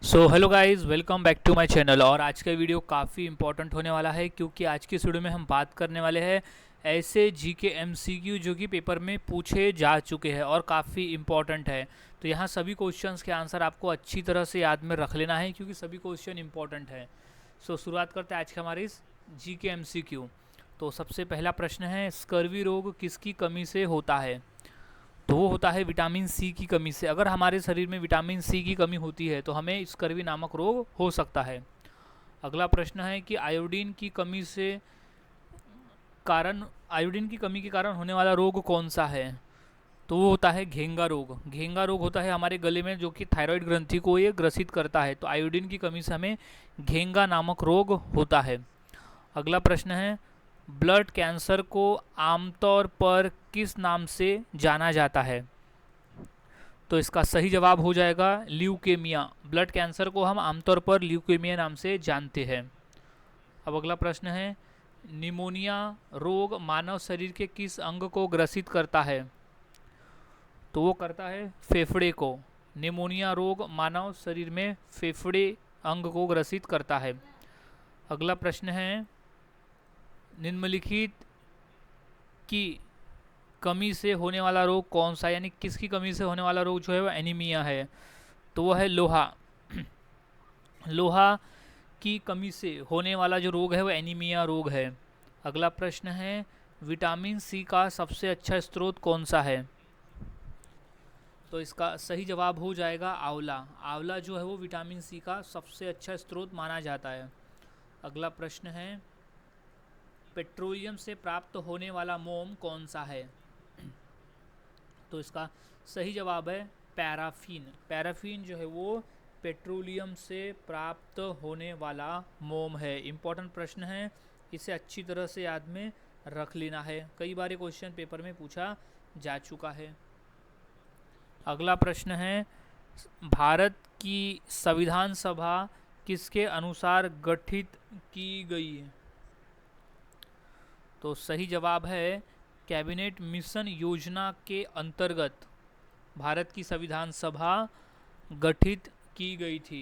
So hello guys, welcome back to my channel. और आज का वीडियो काफ़ी इंपॉर्टेंट होने वाला है क्योंकि आज की इस वीडियो में हम बात करने वाले हैं ऐसे जीके एमसीक्यू जो कि पेपर में पूछे जा चुके हैं और काफ़ी इंपॉर्टेंट है। तो यहाँ सभी क्वेश्चंस के आंसर आपको अच्छी तरह से याद में रख लेना है क्योंकि सभी क्वेश्चन इंपॉर्टेंट है। सो शुरुआत करते हैं आज के हमारे इस जीके एमसीक्यू। तो सबसे पहला प्रश्न है, स्कर्वी रोग किसकी कमी से होता है? तो वो होता है विटामिन सी की कमी से। अगर हमारे शरीर में विटामिन सी की कमी होती है तो हमें स्कर्वी नामक रोग हो सकता है। अगला प्रश्न है कि आयोडीन की कमी के कारण होने वाला रोग कौन सा है? तो वो होता है घेंगा रोग। घेंगा रोग होता है हमारे गले में जो कि थायराइड ग्रंथि को ये ग्रसित करता है। तो आयोडीन की कमी से हमें घेंगा नामक रोग होता है। अगला प्रश्न है, ब्लड कैंसर को आमतौर पर किस नाम से जाना जाता है? तो इसका सही जवाब हो जाएगा ल्यूकेमिया। ब्लड कैंसर को हम आमतौर पर ल्यूकेमिया नाम से जानते हैं। अब अगला प्रश्न है, निमोनिया रोग मानव शरीर के किस अंग को ग्रसित करता है? तो वो करता है फेफड़े को। निमोनिया रोग मानव शरीर में फेफड़े अंग को ग्रसित करता है। अगला प्रश्न है, निम्नलिखित की कमी से होने वाला रोग कौन सा, यानी किसकी कमी से होने वाला रोग जो है वो एनीमिया है? तो वह है लोहा। लोहा की कमी से होने वाला जो रोग है वो एनीमिया रोग है। अगला प्रश्न है, विटामिन सी का सबसे अच्छा स्रोत कौन सा है? तो इसका सही जवाब हो जाएगा आंवला। आंवला जो है वो विटामिन सी का सबसे अच्छा स्रोत माना जाता है। अगला प्रश्न है, पेट्रोलियम से प्राप्त होने वाला मोम कौन सा है? तो इसका सही जवाब है पैराफीन। पैराफीन जो है वो पेट्रोलियम से प्राप्त होने वाला मोम है। इम्पोर्टेंट प्रश्न है, इसे अच्छी तरह से याद में रख लेना है, कई बार क्वेश्चन पेपर में पूछा जा चुका है। अगला प्रश्न है, भारत की संविधान सभा किसके अनुसार गठित की गई? तो सही जवाब है कैबिनेट मिशन योजना के अंतर्गत भारत की संविधान सभा गठित की गई थी।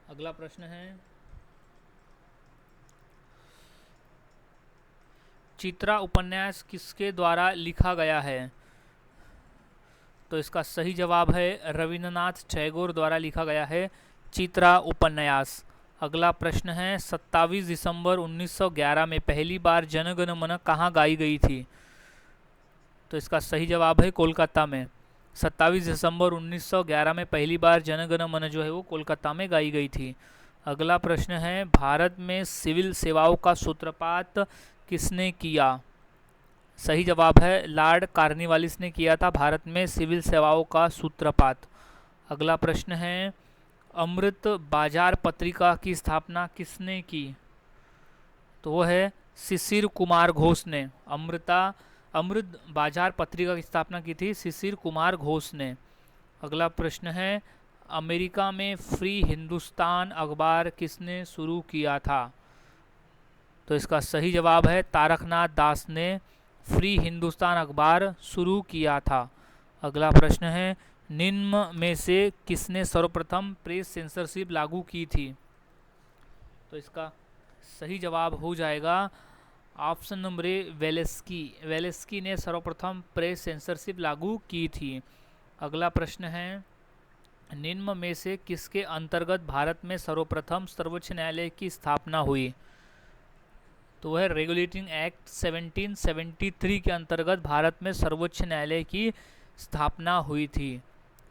अगला प्रश्न है, चित्रा उपन्यास किसके द्वारा लिखा गया है? तो इसका सही जवाब है रविन्द्रनाथ टैगोर द्वारा लिखा गया है चित्रा उपन्यास। अगला प्रश्न है, 27 दिसंबर 1911 में पहली बार जन गण मन कहाँ गाई गई थी? तो इसका सही जवाब है कोलकाता में। 27 दिसंबर 1911 में पहली बार जन गण मन जो है वो कोलकाता में गाई गई थी। अगला प्रश्न है, भारत में सिविल सेवाओं का सूत्रपात किसने किया? सही जवाब है लॉर्ड कार्नवालिस ने किया था भारत में सिविल सेवाओं का सूत्रपात। अगला प्रश्न है, अमृत बाजार पत्रिका की स्थापना किसने की? तो वो है शिशिर कुमार घोष ने। अमृत बाजार पत्रिका की स्थापना की थी शिशिर कुमार घोष ने। अगला प्रश्न है, अमेरिका में फ्री हिंदुस्तान अखबार किसने शुरू किया था? तो इसका सही जवाब है तारकनाथ दास ने फ्री हिंदुस्तान अखबार शुरू किया था। अगला प्रश्न है, निम्न में से किसने सर्वप्रथम प्रेस सेंसरशिप लागू की थी? तो इसका सही जवाब हो जाएगा ऑप्शन नंबर ए वेलेस्की। वेलेस्की ने सर्वप्रथम प्रेस सेंसरशिप लागू की थी। अगला प्रश्न है, निम्न में से किसके अंतर्गत भारत में सर्वप्रथम सर्वोच्च न्यायालय की स्थापना हुई? तो वह रेगुलेटिंग एक्ट 1773 के अंतर्गत भारत में सर्वोच्च न्यायालय की स्थापना हुई थी।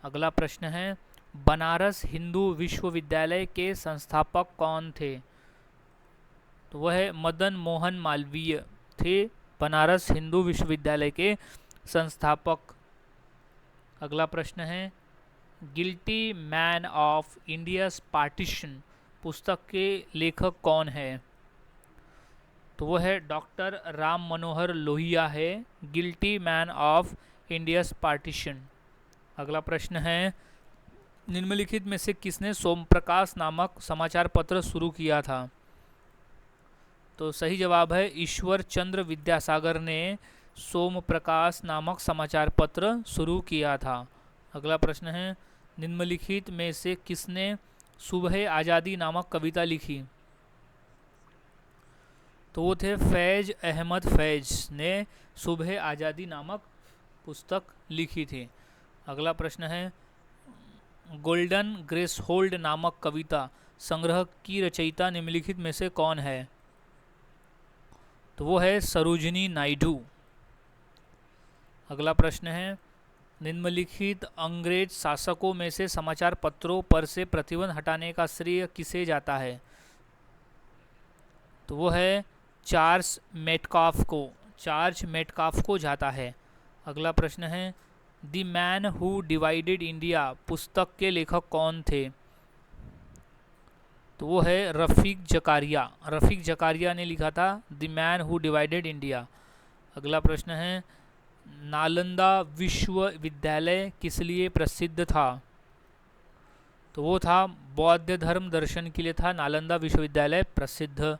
अगला प्रश्न है, बनारस हिंदू विश्वविद्यालय के संस्थापक कौन थे? तो वह मदन मोहन मालवीय थे बनारस हिंदू विश्वविद्यालय के संस्थापक। अगला प्रश्न है, guilty man of India's partition पुस्तक के लेखक कौन है? तो वो है डॉक्टर राम मनोहर लोहिया है guilty man of India's partition. अगला प्रश्न है, निम्नलिखित में से किसने सोमप्रकाश नामक समाचार पत्र शुरू किया था? तो सही जवाब है ईश्वर चंद्र विद्यासागर ने सोमप्रकाश नामक समाचार पत्र शुरू किया था। अगला प्रश्न है निम्नलिखित में से किसने सुबह आज़ादी नामक कविता लिखी? तो वो थे फैज अहमद फैज ने सुबह आज़ादी नामक पुस्तक लिखी थी। अगला प्रश्न है गोल्डन ग्रेस होल्ड नामक कविता संग्रह की रचयिता निम्नलिखित में से कौन है? तो वो है सरोजिनी नायडू। अगला प्रश्न है निम्नलिखित अंग्रेज शासकों में से समाचार पत्रों पर से प्रतिबंध हटाने का श्रेय किसे जाता है? तो वो है चार्ल्स मेटकाफ को जाता है। अगला प्रश्न है the man who divided India पुस्तक के लेखक कौन थे? तो वो है रफ़ीक जकारिया ने लिखा था the man who divided India. अगला प्रश्न है नालंदा विश्वविद्यालय किस लिए प्रसिद्ध था? तो वो था बौद्ध धर्म दर्शन के लिए था नालंदा विश्वविद्यालय प्रसिद्ध।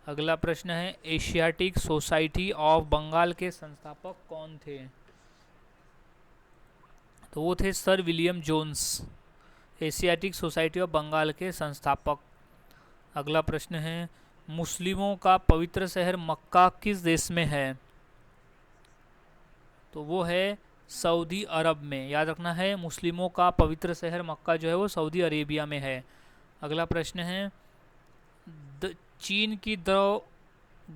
अगला प्रश्न है एशियाटिक सोसाइटी ऑफ बंगाल के संस्थापक कौन थे? तो वो थे sir William Jones, Asiatic Society of Bengal के संस्थापक। अगला प्रश्न है मुस्लिमों का पवित्र शहर मक्का किस देश में है? तो वो है सऊदी अरब में। याद रखना है मुस्लिमों का पवित्र शहर मक्का जो है वो सऊदी अरेबिया में है। अगला प्रश्न है चीन की द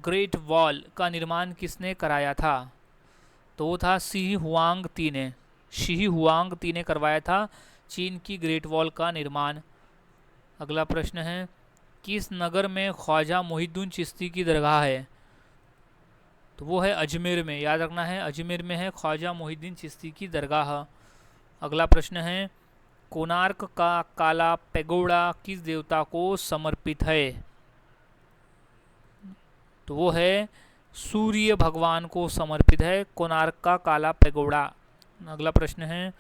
ग्रेट वॉल का निर्माण किसने कराया था? तो वो था शी हुआंग ती ने करवाया था चीन की ग्रेट वॉल का निर्माण। अगला प्रश्न है किस नगर में ख्वाजा मोहिउद्दीन चिश्ती की दरगाह है? तो वो है अजमेर में। याद रखना है अजमेर में है ख्वाजा मोहिउद्दीन चिश्ती की दरगाह। अगला प्रश्न है कोणार्क का काला पैगोडा किस देवता को समर्पित है? तो वो है सूर्य भगवान को समर्पित है कोणार्क का काला पैगोडा। अगला प्रश्न है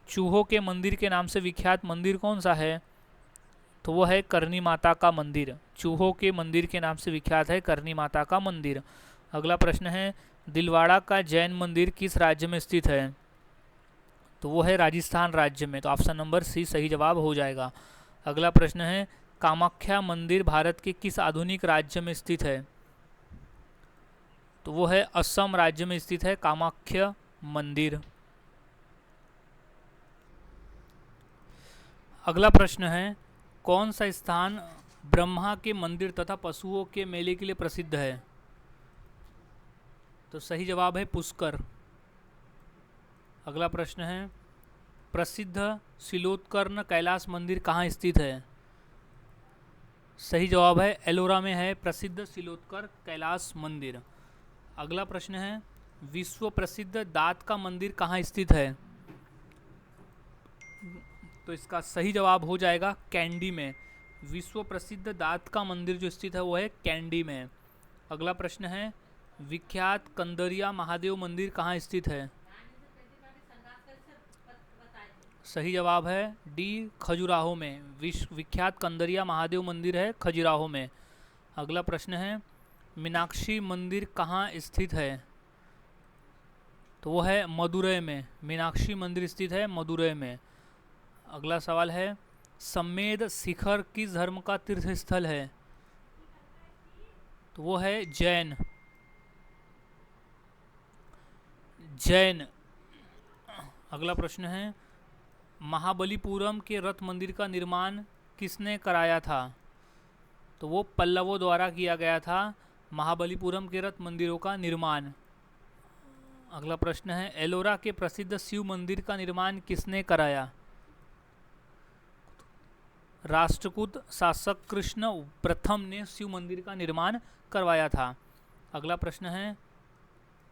चूहों के मंदिर के नाम से विख्यात मंदिर कौन सा है? तो वो है करनी माता का मंदिर। चूहों के मंदिर के नाम से विख्यात है करनी माता का मंदिर। अगला प्रश्न है दिलवाड़ा का जैन मंदिर किस राज्य में स्थित है? तो वो है राजस्थान राज्य में। तो ऑप्शन नंबर सी सही जवाब हो जाएगा। अगला प्रश्न है कामाख्या मंदिर भारत के किस आधुनिक राज्य में स्थित है? तो वो है असम राज्य में स्थित है कामाख्या मंदिर। अगला प्रश्न है कौन सा स्थान ब्रह्मा के मंदिर तथा पशुओं के मेले के लिए प्रसिद्ध है? तो सही जवाब है पुष्कर। अगला प्रश्न है प्रसिद्ध शिलोत्कर्ण कैलाश मंदिर कहाँ स्थित है? सही जवाब है एलोरा में है प्रसिद्ध शिलोत्कर्ण कैलाश मंदिर। अगला प्रश्न है विश्व प्रसिद्ध दांत का मंदिर कहाँ स्थित है? तो इसका सही जवाब हो जाएगा कैंडी में। विश्व प्रसिद्ध दांत का मंदिर जो स्थित है वो है कैंडी में। अगला प्रश्न है विख्यात कंदरिया महादेव मंदिर कहाँ स्थित है? सही जवाब है डी खजुराहो में। विश्व विख्यात कंदरिया महादेव मंदिर है खजुराहो में। अगला प्रश्न है मीनाक्षी मंदिर कहाँ स्थित है? तो वो है मदुरै में। मीनाक्षी मंदिर स्थित है मदुरै में। अगला सवाल है सम्मेद शिखर किस धर्म का तीर्थ स्थल है? तो वो है जैन। अगला प्रश्न है महाबलीपुरम के रथ मंदिर का निर्माण किसने कराया था? तो वो पल्लवों द्वारा किया गया था महाबलीपुरम के रथ मंदिरों का निर्माण। अगला प्रश्न है एलोरा के प्रसिद्ध शिव मंदिर का निर्माण किसने कराया? राष्ट्रकूट शासक कृष्ण प्रथम ने शिव मंदिर का निर्माण करवाया था। अगला प्रश्न है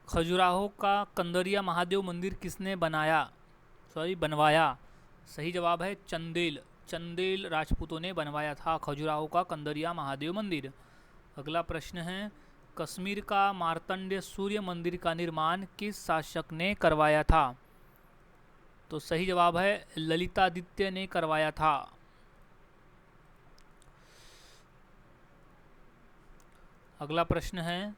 खजुराहो का कंदरिया महादेव मंदिर किसने बनवाया? सही जवाब है चंदेल राजपूतों ने बनवाया था खजुराहो का कंदरिया महादेव मंदिर। अगला प्रश्न है कश्मीर का मार्तंड सूर्य मंदिर का निर्माण किस शासक ने करवाया था? तो सही जवाब है ललितादित्य ने करवाया था। अगला प्रश्न है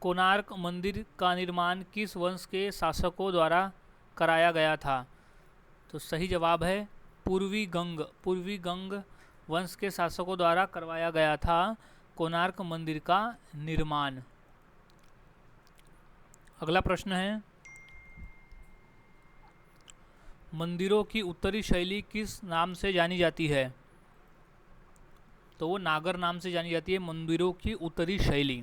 कोणार्क मंदिर का निर्माण किस वंश के शासकों द्वारा कराया गया था? तो सही जवाब है पूर्वी गंग वंश के शासकों द्वारा करवाया गया था कोणार्क मंदिर का निर्माण। अगला प्रश्न है, मंदिरों की उत्तरी शैली किस नाम से जानी जाती है? तो वो नागर नाम से जानी जाती है मंदिरों की उत्तरी शैली।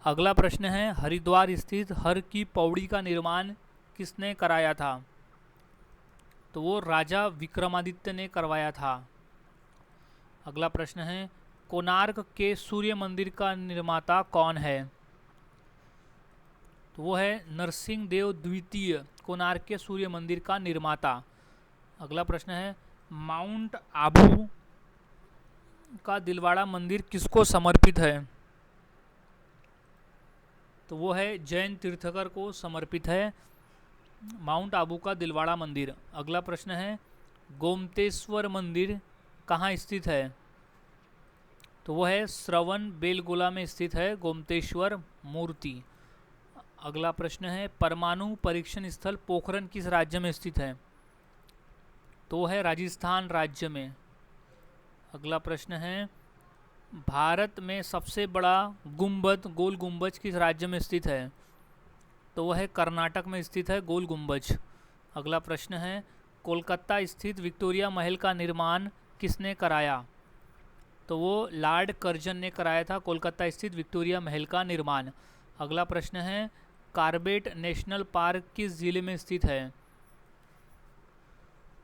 अगला प्रश्न है, हरिद्वार स्थित हर की पौड़ी का निर्माण किसने कराया था? तो वो राजा विक्रमादित्य ने करवाया था। अगला प्रश्न है, कोणार्क के सूर्य मंदिर का निर्माता कौन है? तो वो है नरसिंह देव द्वितीय, कोणार्क के सूर्य मंदिर का निर्माता। अगला प्रश्न है, माउंट आबू का दिलवाड़ा मंदिर किसको समर्पित है? तो वो है जैन तीर्थकर को समर्पित है माउंट आबू का दिलवाड़ा मंदिर। अगला प्रश्न है, गोमतेश्वर मंदिर कहाँ स्थित है? तो वो है श्रवण बेलगोला में स्थित है गोमतेश्वर मूर्ति। अगला प्रश्न है, परमाणु परीक्षण स्थल पोखरण किस राज्य में स्थित है? तो है राजस्थान राज्य में। अगला प्रश्न है, भारत में सबसे बड़ा गुंबद गोल गुंबज किस राज्य में स्थित है? तो वह है कर्नाटक में स्थित है गोल गुंबज। अगला प्रश्न है, कोलकाता स्थित विक्टोरिया महल का निर्माण किसने कराया? तो वो लॉर्ड कर्जन ने कराया था कोलकाता स्थित विक्टोरिया महल का निर्माण। अगला प्रश्न है, कार्बेट नेशनल पार्क किस जिले में स्थित है?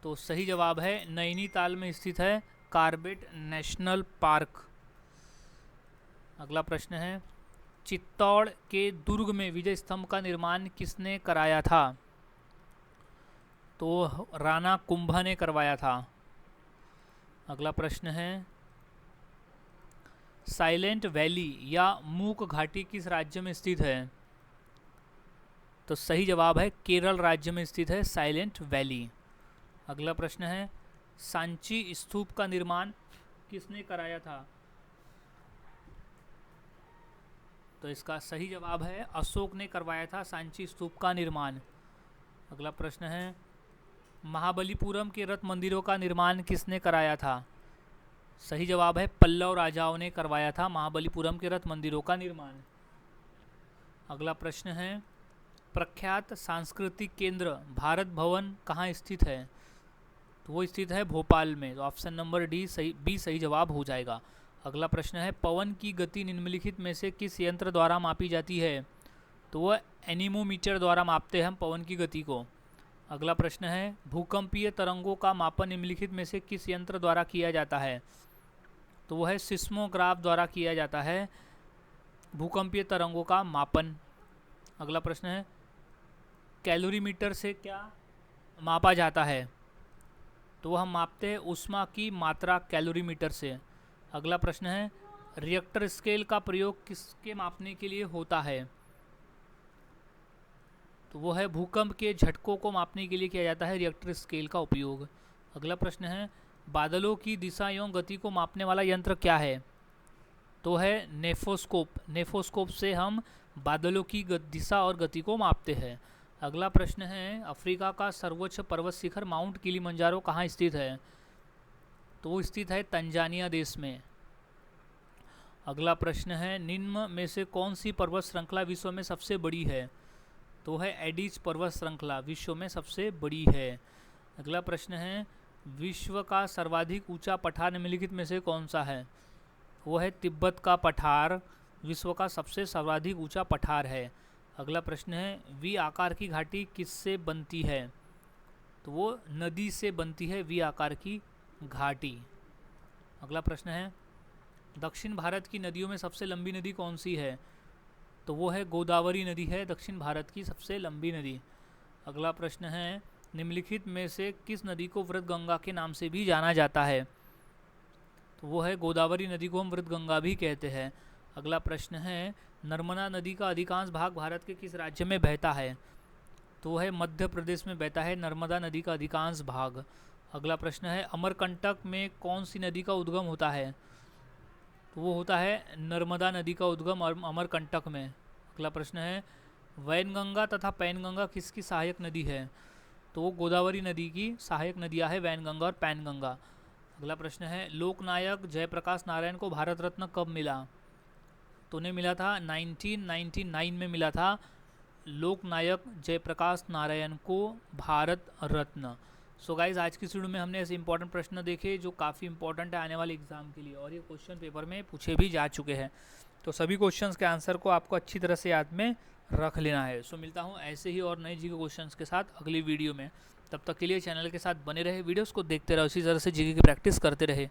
तो सही जवाब है नैनीताल में स्थित है कार्बेट नेशनल पार्क। अगला प्रश्न है, चित्तौड़ के दुर्ग में विजय स्तंभ का निर्माण किसने कराया था? तो राणा कुंभा ने करवाया था। अगला प्रश्न है, साइलेंट वैली या मूक घाटी किस राज्य में स्थित है? तो सही जवाब है केरल राज्य में स्थित है साइलेंट वैली। अगला प्रश्न है, सांची स्तूप का निर्माण किसने कराया था? तो इसका सही जवाब है अशोक ने करवाया था सांची स्तूप का निर्माण। अगला प्रश्न है, महाबलीपुरम के रथ मंदिरों का निर्माण किसने कराया था? सही जवाब है पल्लव राजाओं ने करवाया था महाबलीपुरम के रथ मंदिरों का निर्माण। अगला प्रश्न है, प्रख्यात सांस्कृतिक केंद्र भारत भवन कहाँ स्थित है? तो वो स्थित है भोपाल में। तो ऑप्शन नंबर बी सही जवाब हो जाएगा। अगला प्रश्न है, पवन की गति निम्नलिखित में से किस यंत्र द्वारा मापी जाती है? तो वह एनीमोमीटर द्वारा मापते हैं हम पवन की गति को। अगला प्रश्न है, भूकंपीय तरंगों का मापन निम्नलिखित में से किस यंत्र द्वारा किया जाता है? तो वह है सिस्मोग्राफ द्वारा किया जाता है भूकंपीय तरंगों का मापन। अगला प्रश्न है, कैलोरीमीटर से क्या मापा जाता है? तो वह हम मापते हैं ऊष्मा की मात्रा कैलोरीमीटर से। अगला प्रश्न है, रिएक्टर स्केल का प्रयोग किसके मापने के लिए होता है? तो वो है भूकंप के झटकों को मापने के लिए किया जाता है रिएक्टर स्केल का उपयोग। अगला प्रश्न है, बादलों की दिशा एवं गति को मापने वाला यंत्र क्या है? तो है नेफोस्कोप। नेफोस्कोप से हम बादलों की दिशा और गति को मापते हैं। अगला प्रश्न है, अफ्रीका का सर्वोच्च पर्वत शिखर माउंट किलिमंजारो कहाँ स्थित है? तो वो स्थित है तंजानिया देश में। अगला प्रश्न है, निम्न में से कौन सी पर्वत श्रृंखला विश्व में सबसे बड़ी है? तो है एडिज पर्वत श्रृंखला विश्व में सबसे बड़ी है। अगला प्रश्न है, विश्व का सर्वाधिक ऊंचा पठार निम्नलिखित में से कौन सा है? वो है तिब्बत का पठार विश्व का सबसे सर्वाधिक ऊंचा पठार है। अगला प्रश्न है, वी आकार की घाटी किससे बनती है? तो वो नदी से बनती है वी आकार की घाटी। अगला प्रश्न है, दक्षिण भारत की नदियों में सबसे लंबी नदी कौन सी है? तो वो है गोदावरी नदी है दक्षिण भारत की सबसे लंबी नदी। अगला प्रश्न है, निम्नलिखित में से किस नदी को वृत गंगा के नाम से भी जाना जाता है? तो वो है गोदावरी नदी को हम वृत गंगा भी कहते हैं। अगला प्रश्न है, नर्मदा नदी का अधिकांश भाग भारत के किस राज्य में बहता है? तो वो है मध्य प्रदेश में बहता है नर्मदा नदी का अधिकांश भाग। अगला प्रश्न है, अमरकंटक में कौन सी नदी का उद्गम होता है? तो वो होता है नर्मदा नदी का उद्गम अमरकंटक में। अगला प्रश्न है वैनगंगा तथा पैनगंगा किसकी सहायक नदी है? तो वो गोदावरी नदी की सहायक नदियाँ है वैनगंगा और पैनगंगा। अगला प्रश्न है लोकनायक जयप्रकाश नारायण को भारत रत्न कब मिला? तो उन्हें मिला था 1999 में मिला था लोकनायक जयप्रकाश नारायण को भारत रत्न। सो गाइज आज की वीडियो में हमने ऐसे इंपॉर्टेंट प्रश्न देखे जो काफ़ी इंपॉर्टेंट है आने वाले एग्जाम के लिए, और ये क्वेश्चन पेपर में पूछे भी जा चुके हैं। तो सभी क्वेश्चंस के आंसर को आपको अच्छी तरह से याद में रख लेना है। सो मिलता हूँ ऐसे ही और नए जीके क्वेश्चंस के साथ अगली वीडियो में। तब तक के लिए चैनल के साथ बने रहे, वीडियोस को देखते रहो, इसी तरह से जीके की प्रैक्टिस करते रहे।